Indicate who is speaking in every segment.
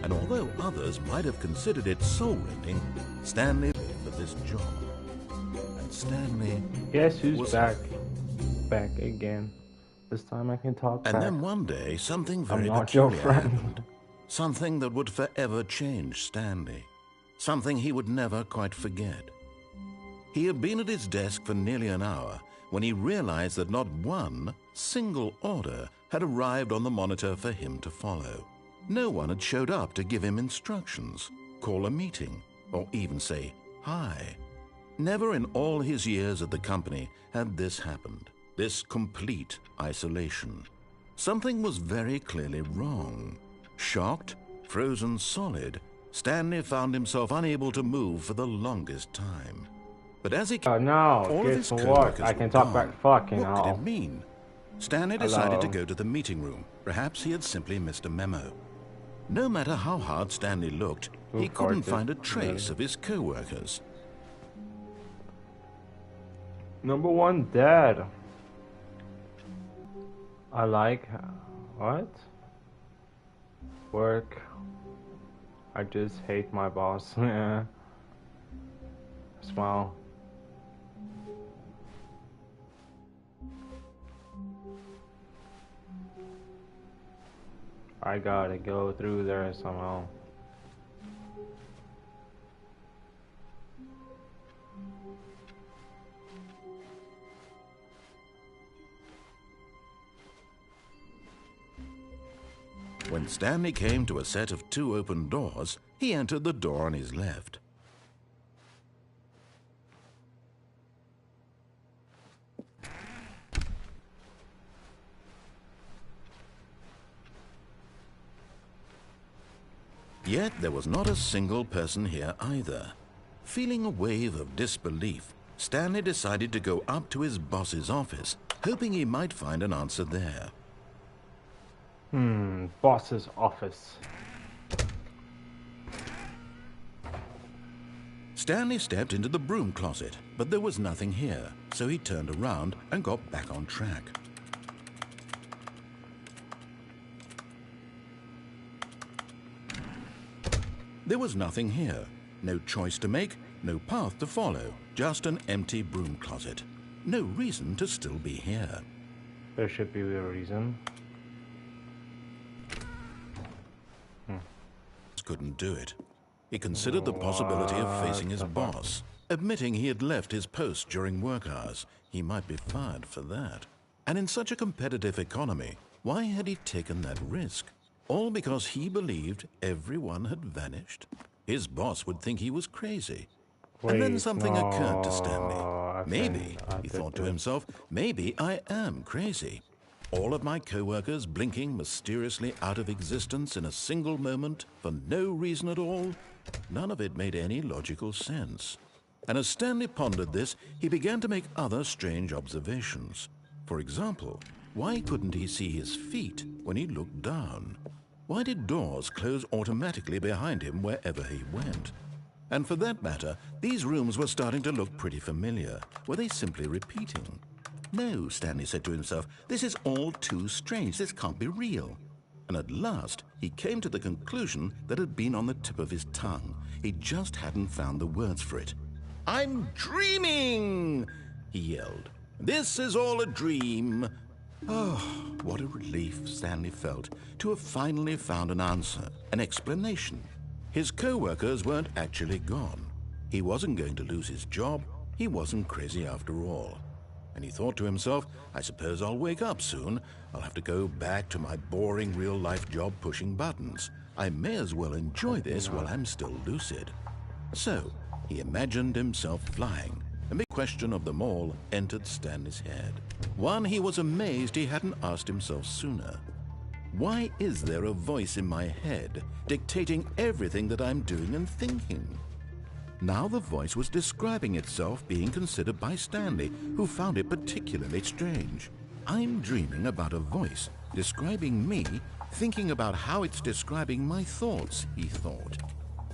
Speaker 1: And although others might have considered it soul-rending, Stanlee paid for this job. And Stanlee...
Speaker 2: Guess who's back? Back again. This time I can talk back.
Speaker 1: And then one day, something very
Speaker 2: I'm not your
Speaker 1: peculiar
Speaker 2: friend.
Speaker 1: happened. Something that would forever change Stanlee. Something he would never quite forget. He had been at his desk for nearly an hour when he realized that not one single order had arrived on the monitor for him to follow. No one had showed up to give him instructions, call a meeting, or even say hi. Never in all his years at the company had this happened, this complete isolation. Something was very clearly wrong. Shocked, frozen solid, Stanlee found himself unable to move for the longest time. But as he
Speaker 2: no,
Speaker 1: all of his
Speaker 2: guess what?
Speaker 1: coworkers
Speaker 2: I can
Speaker 1: were
Speaker 2: talk
Speaker 1: gone.
Speaker 2: back fucking
Speaker 1: What
Speaker 2: hell.
Speaker 1: could it mean? Stanlee decided to
Speaker 2: Hello.
Speaker 1: go to the meeting room. Perhaps he had simply missed a memo. No matter how hard Stanlee looked, he couldn't find a trace of his co-workers.
Speaker 2: Number one, dead. I like... What? Work. I just hate my boss. Yeah. Smile. I gotta go through there somehow.
Speaker 1: When Stanlee came to a set of 2 open doors, he entered the door on his left. Yet there was not a single person here either. Feeling a wave of disbelief, Stanlee decided to go up to his boss's office, hoping he might find an answer there.
Speaker 2: Boss's office.
Speaker 1: Stanlee stepped into the broom closet, but there was nothing here, so he turned around and got back on track. There was nothing here. No choice to make, no path to follow, just an empty broom closet. No reason to still be here.
Speaker 2: There should be a reason.
Speaker 1: Couldn't do it. He considered the possibility of facing his boss. Admitting he had left his post during work hours, he might be fired for that. And in such a competitive economy, why had he taken that risk? All because he believed everyone had vanished? His boss would think he was crazy. And then something occurred to Stanlee. Maybe, he thought to himself, maybe I am crazy. All of my co-workers blinking mysteriously out of existence in a single moment for no reason at all? None of it made any logical sense. And as Stanlee pondered this, he began to make other strange observations. For example, why couldn't he see his feet when he looked down? Why did doors close automatically behind him wherever he went? And for that matter, these rooms were starting to look pretty familiar. Were they simply repeating? No, Stanlee said to himself, this is all too strange. This can't be real. And at last, he came to the conclusion that had been on the tip of his tongue. He just hadn't found the words for it. I'm dreaming, he yelled. This is all a dream. Oh, what a relief Stanlee felt to have finally found an answer, an explanation. His co-workers weren't actually gone. He wasn't going to lose his job. He wasn't crazy after all. And he thought to himself, I suppose I'll wake up soon. I'll have to go back to my boring real-life job pushing buttons. I may as well enjoy this while I'm still lucid. So, he imagined himself flying. A big question of them all entered Stanley's head. One he was amazed he hadn't asked himself sooner. Why is there a voice in my head dictating everything that I'm doing and thinking? Now the voice was describing itself being considered by Stanlee, who found it particularly strange. I'm dreaming about a voice describing me, thinking about how it's describing my thoughts, he thought.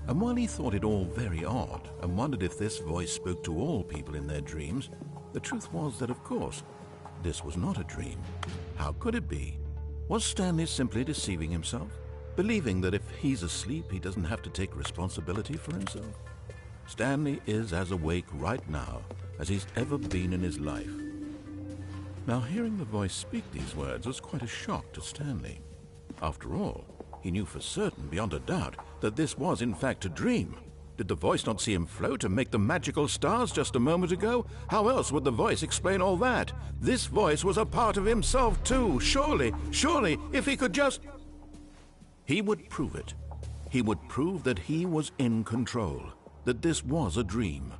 Speaker 1: And while he thought it all very odd and wondered if this voice spoke to all people in their dreams, the truth was that, of course, this was not a dream. How could it be? Was Stanlee simply deceiving himself? believing that if he's asleep, he doesn't have to take responsibility for himself. Stanley is as awake right now as he's ever been in his life. Now, hearing the voice speak these words was quite a shock to Stanley. After all, he knew for certain, beyond a doubt, that this was in fact a dream. Did the voice not see him float and make the magical stars just a moment ago? How else would the voice explain all that? This voice was a part of himself too. Surely, if he could just... He would prove it. He would prove that he was in control, that this was a dream.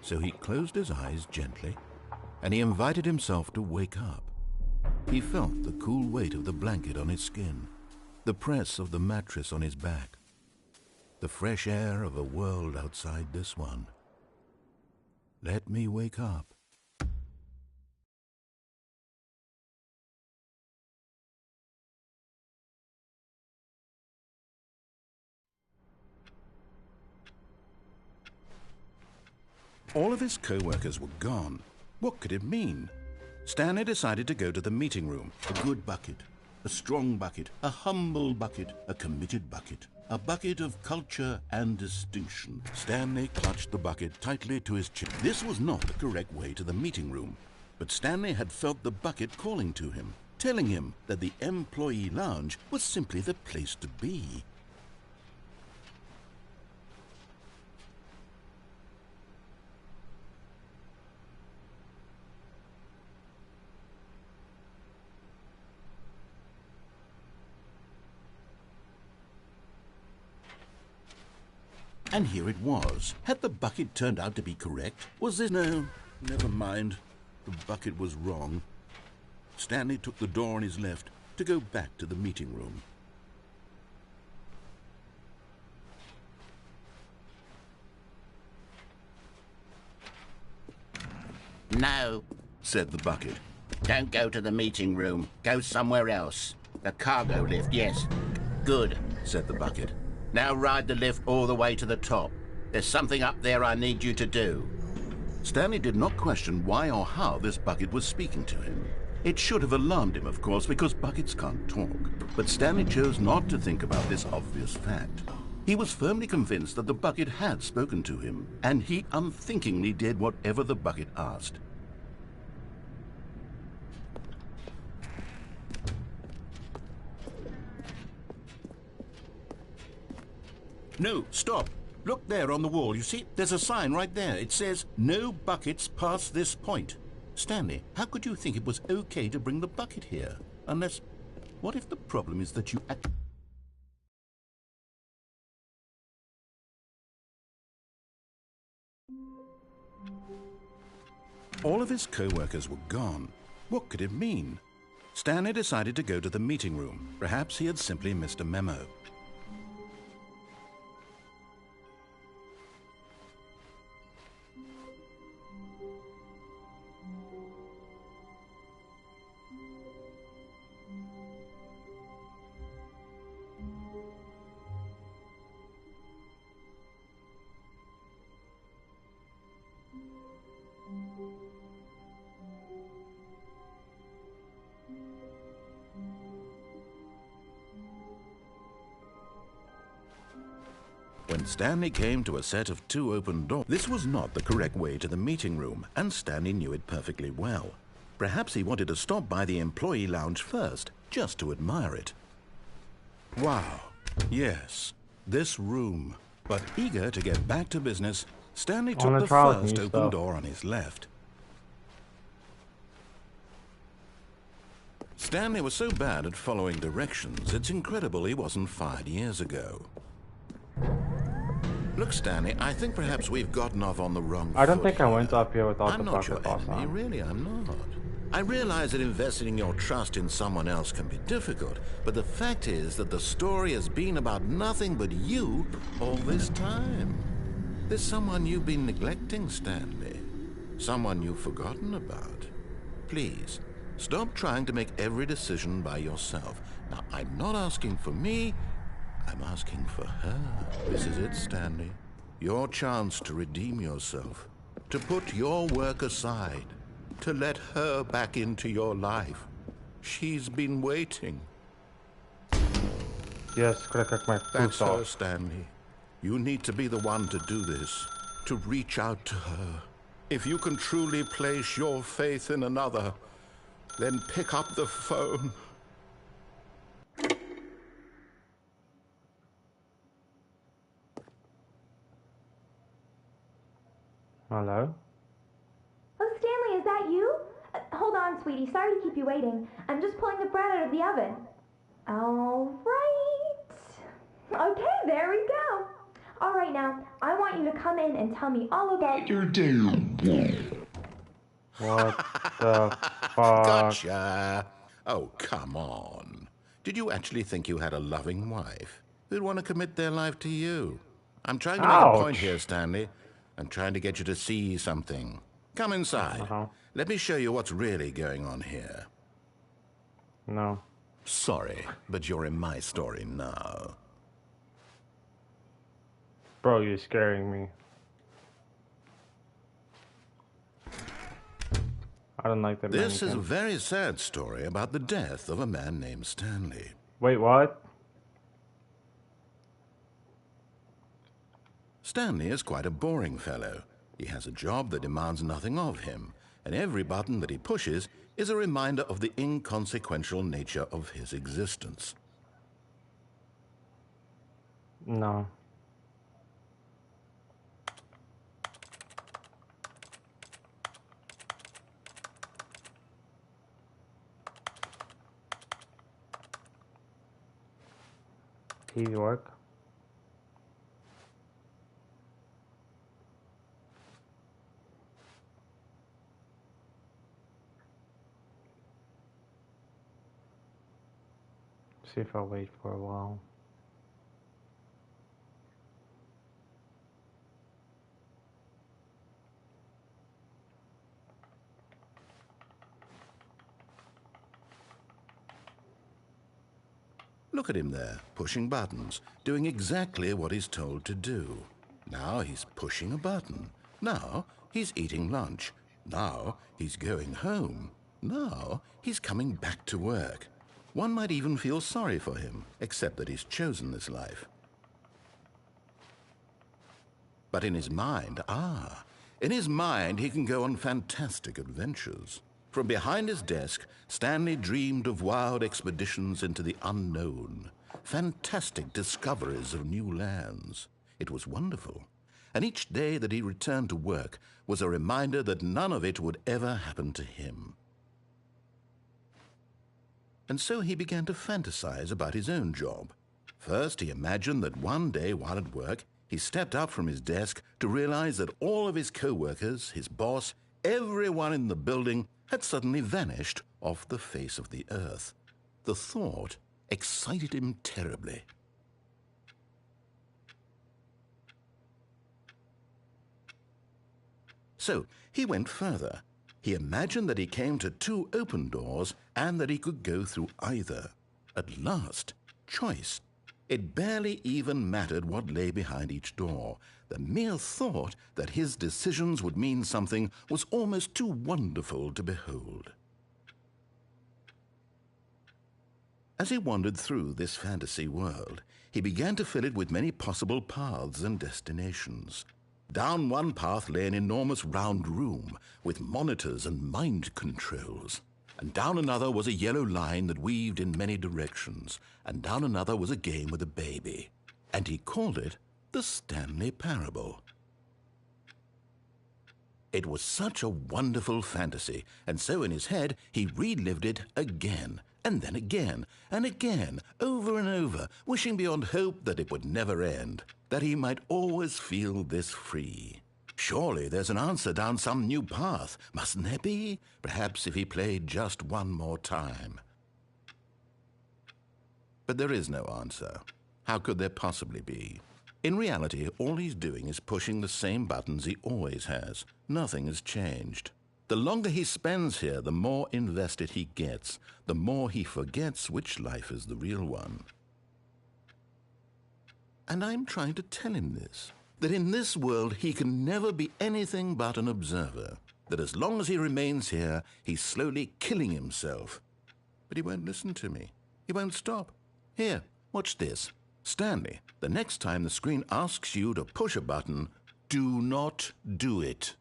Speaker 1: So he closed his eyes gently, and he invited himself to wake up. He felt the cool weight of the blanket on his skin, the press of the mattress on his back, the fresh air of a world outside this one. Let me wake up. All of his co-workers were gone. What could it mean? Stanley decided to go to the meeting room. A good bucket, a strong bucket, a humble bucket, a committed bucket. A bucket of culture and distinction. Stanley clutched the bucket tightly to his chin. This was not the correct way to the meeting room, but Stanley had felt the bucket calling to him, telling him that the employee lounge was simply the place to be. And here it was. Had the bucket turned out to be correct? Was this... No, never mind. The bucket was wrong. Stanley took the door on his left to go back to the meeting room.
Speaker 3: No,
Speaker 1: said the bucket.
Speaker 3: don't go to the meeting room. Go somewhere else. The cargo lift, yes. Good,
Speaker 1: Said the bucket.
Speaker 3: now ride the lift all the way to the top. There's something up there I need you to do.
Speaker 1: Stanley did not question why or how this bucket was speaking to him. It should have alarmed him, of course, because buckets can't talk. But Stanley chose not to think about this obvious fact. He was firmly convinced that the bucket had spoken to him, and he unthinkingly did whatever the bucket asked. No, stop. Look there on the wall. You see, there's a sign right there. It says, "No buckets past this point." Stanley, how could you think it was okay to bring the bucket here? Unless, what if the problem is that you... All of his co-workers were gone. What could it mean? Stanley decided to go to the meeting room. Perhaps he had simply missed a memo. When Stanley came to a set of 2 open doors, this was not the correct way to the meeting room, and Stanley knew it perfectly well. Perhaps he wanted to stop by the employee lounge first, just to admire it. Wow, yes, this room. But eager to get back to business, Stanley took the first open door on his left. Stanley was so bad at following directions, it's incredible he wasn't fired years ago. Look, Stanley, I think perhaps we've gotten off on the wrong foot.
Speaker 2: I don't think I went up here without the bucket
Speaker 1: I'm not your enemy, really, I'm not. I realize that investing your trust in someone else can be difficult, but the fact is that the story has been about nothing but you all this time. There's someone you've been neglecting, Stanley. Someone you've forgotten about. Please, stop trying to make every decision by yourself. Now, I'm not asking for me, I'm asking for her. This is it, Stanley. Your chance to redeem yourself, to put your work aside, to let her back into your life. She's been waiting.
Speaker 2: Yes, crack my
Speaker 1: That's
Speaker 2: boots
Speaker 1: her,
Speaker 2: off.
Speaker 1: Stanley. You need to be the one to do this, to reach out to her. If you can truly place your faith in another, then pick up the phone.
Speaker 2: Hello?
Speaker 4: Oh, Stanley, is that you? Hold on, sweetie. Sorry to keep you waiting. I'm just pulling the bread out of the oven. All right. Okay, there we go. All right, now, I want you to come in and tell me all about your day.
Speaker 2: What the fuck?
Speaker 1: Gotcha! Oh, come on. Did you actually think you had a loving wife who'd want to commit their life to you? I'm trying to make a point here,
Speaker 2: Ouch!
Speaker 1: Stanley. I'm trying to get you to see something. Come inside.
Speaker 2: Uh-huh.
Speaker 1: Let me show you what's really going on here.
Speaker 2: No.
Speaker 1: Sorry, but you're in my story now.
Speaker 2: Bro, you're scaring me. I don't like that
Speaker 1: This is a
Speaker 2: mannequin.
Speaker 1: very sad story about the death of a man named Stanley.
Speaker 2: Wait, what?
Speaker 1: Stanley is quite a boring fellow. He has a job that demands nothing of him, and every button that he pushes is a reminder of the inconsequential nature of his existence.
Speaker 2: No. Easy work. See if I'll wait for a while.
Speaker 1: Look at him there, pushing buttons, doing exactly what he's told to do. Now he's pushing a button. Now he's eating lunch. Now he's going home. Now he's coming back to work. One might even feel sorry for him, except that he's chosen this life. But in his mind, in his mind he can go on fantastic adventures. From behind his desk, Stanley dreamed of wild expeditions into the unknown, fantastic discoveries of new lands. It was wonderful, and each day that he returned to work was a reminder that none of it would ever happen to him. And so he began to fantasize about his own job. First, he imagined that one day while at work, he stepped up from his desk to realize that all of his co-workers, his boss, everyone in the building had suddenly vanished off the face of the earth. The thought excited him terribly. So he went further. He imagined that he came to two open doors and that he could go through either. At last, choice. It barely even mattered what lay behind each door. The mere thought that his decisions would mean something was almost too wonderful to behold. As he wandered through this fantasy world, he began to fill it with many possible paths and destinations. Down one path lay an enormous round room with monitors and mind controls. And down another was a yellow line that weaved in many directions. And down another was a game with a baby. And he called it the Stanlee Parable. It was such a wonderful fantasy, and so in his head he relived it again, and then again, and again, over and over, wishing beyond hope that it would never end, that he might always feel this free. Surely there's an answer down some new path, mustn't there be? Perhaps if he played just one more time. But there is no answer. How could there possibly be? In reality, all he's doing is pushing the same buttons he always has. Nothing has changed. The longer he spends here, the more invested he gets, the more he forgets which life is the real one. And I'm trying to tell him this, that in this world he can never be anything but an observer, that as long as he remains here, he's slowly killing himself. But he won't listen to me. He won't stop. Here, Watch this. Stanley, the next time the screen asks you to push a button, do not do it.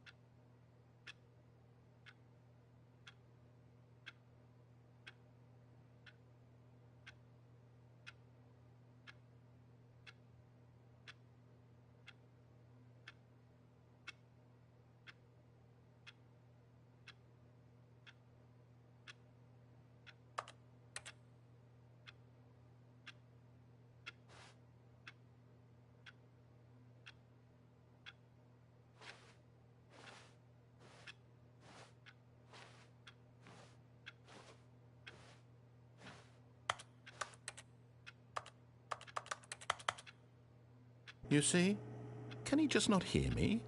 Speaker 1: You see? Can he just not hear me?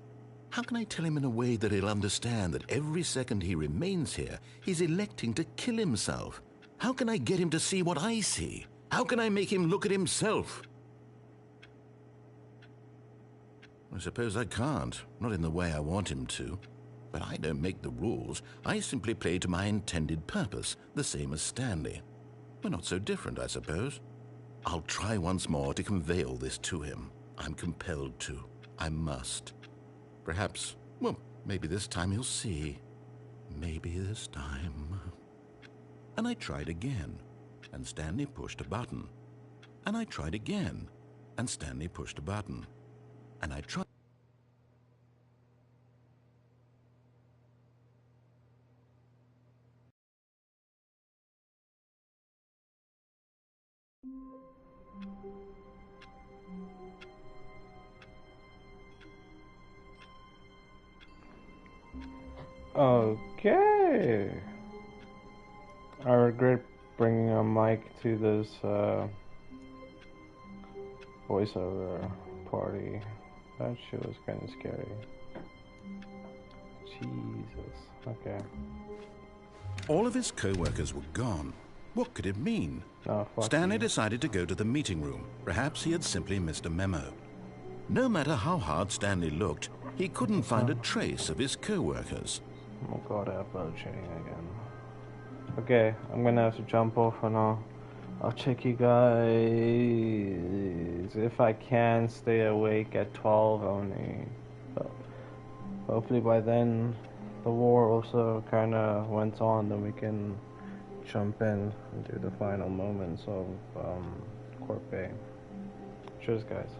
Speaker 1: How can I tell him in a way that he'll understand that every second he remains here, he's electing to kill himself? How can I get him to see what I see? How can I make him look at himself? I suppose I can't, not in the way I want him to. But I don't make the rules. I simply play to my intended purpose, the same as Stanley. We're not so different, I suppose. I'll try once more to convey all this to him. I'm compelled to. I must. Perhaps, well, maybe this time he'll see. Maybe this time. And I tried again, and Stanley pushed a button. And I tried again, and Stanley pushed a button. And I tried.
Speaker 2: Okay. I regret bringing a mic to this voiceover party. That shit was kind of scary. Jesus. Okay.
Speaker 1: All of his co-workers were gone. What could it mean?
Speaker 2: Oh, fuck
Speaker 1: Stanley
Speaker 2: you.
Speaker 1: decided to go to the meeting room. Perhaps he had simply missed a memo. No matter how hard Stanley looked, he couldn't find a trace of his co-workers.
Speaker 2: Oh god, I upload chain again. Okay, I'm gonna have to jump off and I'll check you guys if I can stay awake at 12 only. So hopefully by then the war also kinda went on, then we can jump in and do the final moments of Corp A. Cheers guys.